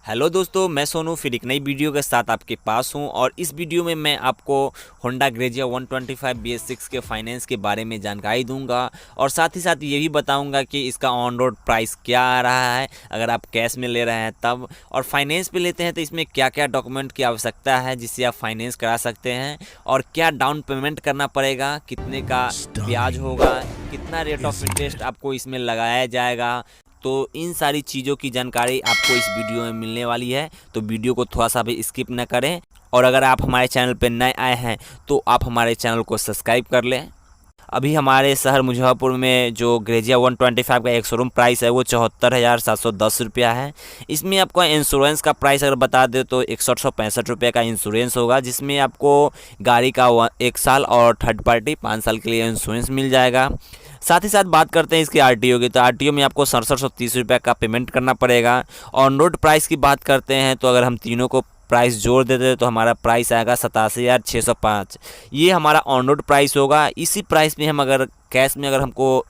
Hello दोस्तों, मैं सोनू फिर एक नई वीडियो के साथ आपके पास हूं और इस वीडियो में मैं आपको होंडा ग्रेजिया 125 BS6 के फाइनेंस के बारे में जानकारी दूंगा और साथ ही साथ ये भी बताऊंगा कि इसका ऑन रोड प्राइस क्या आ रहा है अगर आप कैश में ले रहे हैं तब, और फाइनेंस पे लेते हैं तो इसमें क्या क्या डॉक्यूमेंट की आवश्यकता है जिससे आप फाइनेंस करा सकते हैं और क्या डाउन पेमेंट करना पड़ेगा, कितने का ब्याज होगा, कितना रेट ऑफ इंटरेस्ट आपको इसमें लगाया जाएगा। तो इन सारी चीज़ों की जानकारी आपको इस वीडियो में मिलने वाली है, तो वीडियो को थोड़ा सा भी स्किप न करें। और अगर आप हमारे चैनल पर नए आए हैं तो आप हमारे चैनल को सब्सक्राइब कर लें। अभी हमारे शहर मुजफ्फरपुर में जो ग्रेजिया 125 का एक शोरूम प्राइस है वो 74,710 रुपया है। इसमें आपको इंश्योरेंस का प्राइस अगर बता दे तो 6165 रुपये का इंश्योरेंस होगा, जिसमें आपको गाड़ी का 1 साल और थर्ड पार्टी 5 साल के लिए इंश्योरेंस मिल जाएगा। साथ ही साथ बात करते हैं इसकी आरटीओ की, तो आरटीओ में आपको 6730 रुपये का पेमेंट करना पड़ेगा। और रोड प्राइस की बात करते हैं तो अगर हम तीनों को प्राइस जोड़ देते हैं तो हमारा प्राइस आएगा 87,605। ये हमारा ऑन रोड प्राइस होगा। इसी प्राइस में हम अगर कैश में अगर हमको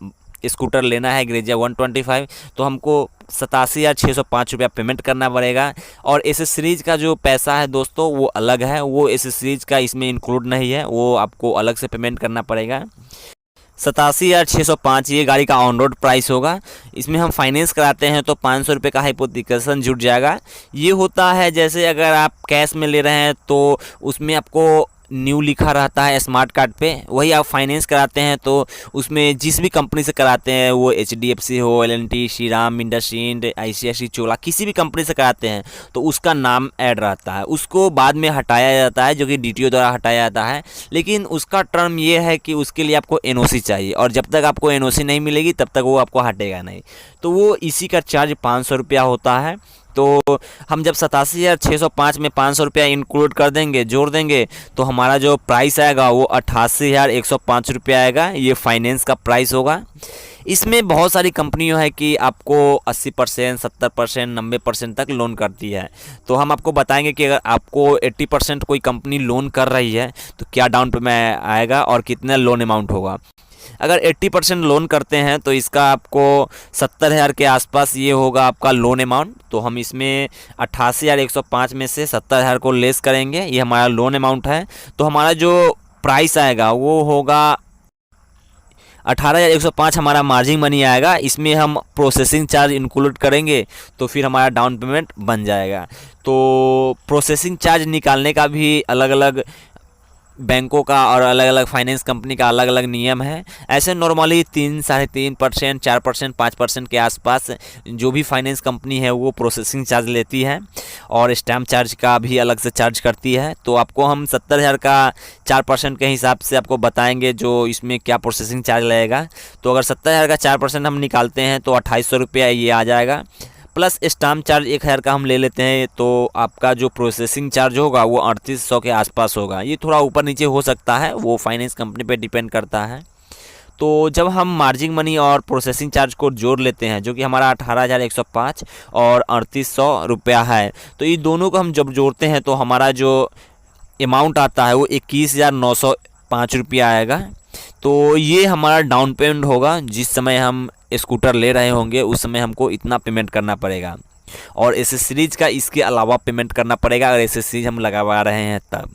स्कूटर लेना है ग्रेजिया 125 तो हमको 87,605 रुपया पेमेंट करना पड़ेगा। और एसेसरीज का जो पैसा है दोस्तों वो अलग है, वो एसेसरीज का इसमें इंक्लूड नहीं है, वो आपको अलग से पेमेंट करना पड़ेगा। 87,605 ये गाड़ी का ऑन रोड प्राइस होगा। इसमें हम फाइनेंस कराते हैं तो 500 रुपये का हाइपोथिकेशन जुट जाएगा। ये होता है जैसे अगर आप कैश में ले रहे हैं तो उसमें आपको न्यू लिखा रहता है स्मार्ट कार्ड पे, वही आप फाइनेंस कराते हैं तो उसमें जिस भी कंपनी से कराते हैं, वो HDFC हो, L&T, श्रीराम, इंडसइंड, ICICI, चोला, किसी भी कंपनी से कराते हैं तो उसका नाम ऐड रहता है, उसको बाद में हटाया जाता है जो कि DTO द्वारा हटाया जाता है। लेकिन उसका टर्म ये है कि उसके लिए आपको NOC चाहिए और जब तक आपको NOC नहीं मिलेगी तब तक वो आपको हटेगा नहीं, तो वो इसी का चार्ज 500 रुपया होता है। तो हम जब 87,605 में 500 रुपया इंक्लूड कर देंगे, जोड़ देंगे, तो हमारा जो प्राइस आएगा वो 88,105 रुपया आएगा। ये फाइनेंस का प्राइस होगा। इसमें बहुत सारी कंपनियों है कि आपको 80%, 70%, 90% तक लोन करती है। तो हम आपको बताएंगे कि अगर आपको 80% कोई कंपनी लोन कर रही है तो क्या डाउन पेमेंट आएगा और कितना लोन अमाउंट होगा। अगर 80% लोन करते हैं तो इसका आपको 70,000 के आसपास ये होगा आपका लोन अमाउंट। तो हम इसमें 88,105 में से 70,000 को लेस करेंगे, ये हमारा लोन अमाउंट है। तो हमारा जो प्राइस आएगा वो होगा 18,105 हमारा मार्जिन मनी आएगा। इसमें हम प्रोसेसिंग चार्ज इंक्लूड करेंगे तो फिर हमारा डाउन पेमेंट बन जाएगा। तो प्रोसेसिंग चार्ज निकालने का भी अलग अलग बैंकों का और अलग अलग फाइनेंस कंपनी का अलग अलग नियम है। ऐसे नॉर्मली 3, 3.5%, 4%, 5% के आसपास जो भी फाइनेंस कंपनी है वो प्रोसेसिंग चार्ज लेती है और स्टैम्प चार्ज का भी अलग से चार्ज करती है। तो आपको हम 70,000 का 4% के हिसाब से आपको बताएंगे जो इसमें क्या प्रोसेसिंग चार्ज लगेगा। तो अगर 70,000 का 4% हम निकालते हैं तो 2800 रुपया ये आ जाएगा, प्लस स्टाम्प चार्ज 1,000 का हम ले लेते हैं तो आपका जो प्रोसेसिंग चार्ज होगा वो 3800 के आसपास होगा। ये थोड़ा ऊपर नीचे हो सकता है, वो फाइनेंस कंपनी पे डिपेंड करता है। तो जब हम मार्जिन मनी और प्रोसेसिंग चार्ज को जोड़ लेते हैं जो कि हमारा 18,105 और 3800 रुपया है, तो ये दोनों को हम जब जोड़ते हैं तो हमारा जो अमाउंट आता है वो 21,905 रुपया आएगा। तो ये हमारा डाउन पेमेंट होगा। जिस समय हम स्कूटर ले रहे होंगे उस समय हमको इतना पेमेंट करना पड़ेगा और एसेसरीज का इसके अलावा पेमेंट करना पड़ेगा अगर एसेसरीज हम लगवा रहे हैं तब।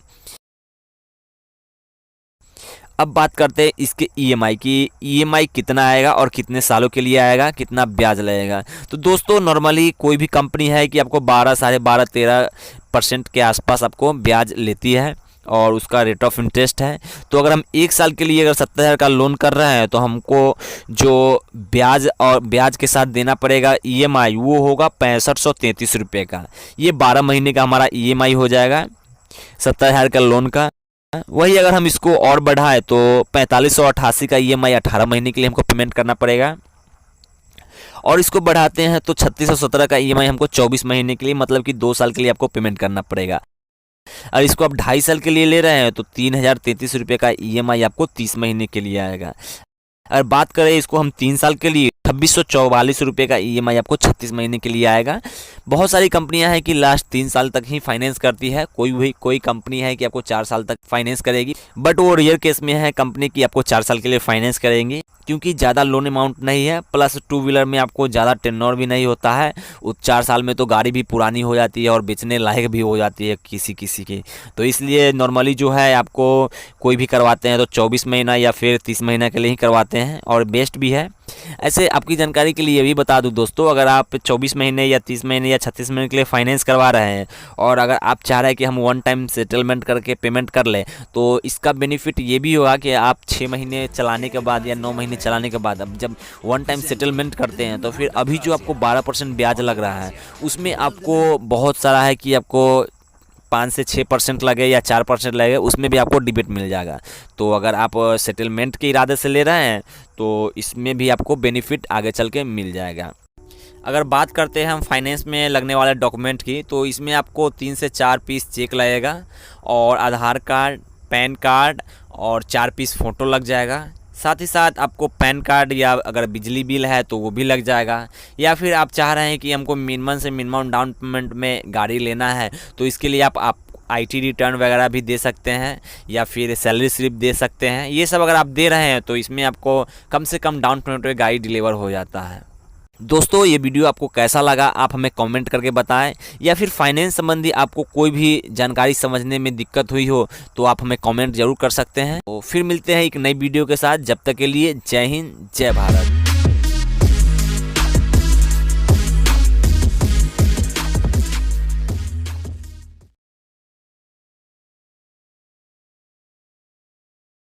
अब बात करते हैं इसके EMI की। EMI कितना आएगा और कितने सालों के लिए आएगा, कितना ब्याज लगेगा। तो दोस्तों नॉर्मली कोई भी कंपनी है कि आपको 12, 12.5, 13% के आसपास आपको ब्याज लेती है और उसका रेट ऑफ इंटरेस्ट है। तो अगर हम 1 साल के लिए अगर 70,000 का लोन कर रहे हैं तो हमको जो ब्याज और ब्याज के साथ देना पड़ेगा EMI वो होगा 6533 रुपये का। ये 12 महीने का हमारा EMI हो जाएगा 70,000 का लोन का। वही अगर हम इसको और बढ़ाएं तो 4588 का EMI 18 महीने के लिए हमको पेमेंट करना पड़ेगा। और इसको बढ़ाते हैं तो 3617 का EMI हमको 24 महीने के लिए, मतलब कि 2 साल के लिए आपको पेमेंट करना पड़ेगा। और इसको आप 2.5 साल के लिए ले रहे हैं तो 3,033 रुपये का EMI आपको 30 महीने के लिए आएगा। अगर बात करें इसको हम 3 साल के लिए 2644 का EMI आपको 36 महीने के लिए आएगा। बहुत सारी कंपनियां हैं कि लास्ट 3 साल तक ही फाइनेंस करती है, कोई कंपनी है कि आपको 4 साल तक फाइनेंस करेगी, बट वो रेयर केस में है कंपनी की आपको 4 साल के लिए फाइनेंस करेंगी, क्योंकि ज़्यादा लोन अमाउंट नहीं है, प्लस टू व्हीलर में आपको ज़्यादा टेन्योर भी नहीं होता है। 4 साल में तो गाड़ी भी पुरानी हो जाती है और बेचने लायक भी हो जाती है किसी की, तो इसलिए नॉर्मली जो है आपको कोई भी करवाते हैं तो 24 महीना या फिर 30 महीना के लिए ही करवाते हैं और बेस्ट भी है। ऐसे आपकी जानकारी के लिए ये भी बता दूं दोस्तों, अगर आप 24 महीने या 30 महीने या 36 महीने के लिए फाइनेंस करवा रहे हैं और अगर आप चाह रहे हैं कि हम वन टाइम सेटलमेंट करके पेमेंट कर लें, तो इसका बेनिफिट ये भी होगा कि आप 6 महीने चलाने के बाद या 9 महीने चलाने के बाद अब जब वन टाइम सेटलमेंट करते हैं तो फिर अभी जो आपको 12% ब्याज लग रहा है उसमें आपको बहुत सारा है कि आपको 5 से 6% लगे या 4% लगे, उसमें भी आपको डिबेट मिल जाएगा। तो अगर आप सेटलमेंट के इरादे से ले रहे हैं तो इसमें भी आपको बेनिफिट आगे चल के मिल जाएगा। अगर बात करते हैं हम फाइनेंस में लगने वाले डॉक्यूमेंट की, तो इसमें आपको 3 से 4 पीस चेक लगेगा और आधार कार्ड, पैन कार्ड और 4 पीस फ़ोटो लग जाएगा। साथ ही साथ आपको पैन कार्ड या अगर बिजली बिल है तो वो भी लग जाएगा, या फिर आप चाह रहे हैं कि हमको मिनिमम से मिनिमम डाउन पेमेंट में गाड़ी लेना है तो इसके लिए आप IT रिटर्न वगैरह भी दे सकते हैं या फिर सैलरी स्लिप दे सकते हैं। ये सब अगर आप दे रहे हैं तो इसमें आपको कम से कम डाउन पेमेंट में गाड़ी डिलीवर हो जाता है। दोस्तों ये वीडियो आपको कैसा लगा आप हमें कमेंट करके बताएं, या फिर फाइनेंस संबंधी आपको कोई भी जानकारी समझने में दिक्कत हुई हो तो आप हमें कमेंट जरूर कर सकते हैं। तो फिर मिलते हैं एक नई वीडियो के साथ, जब तक के लिए जय हिंद जय भारत।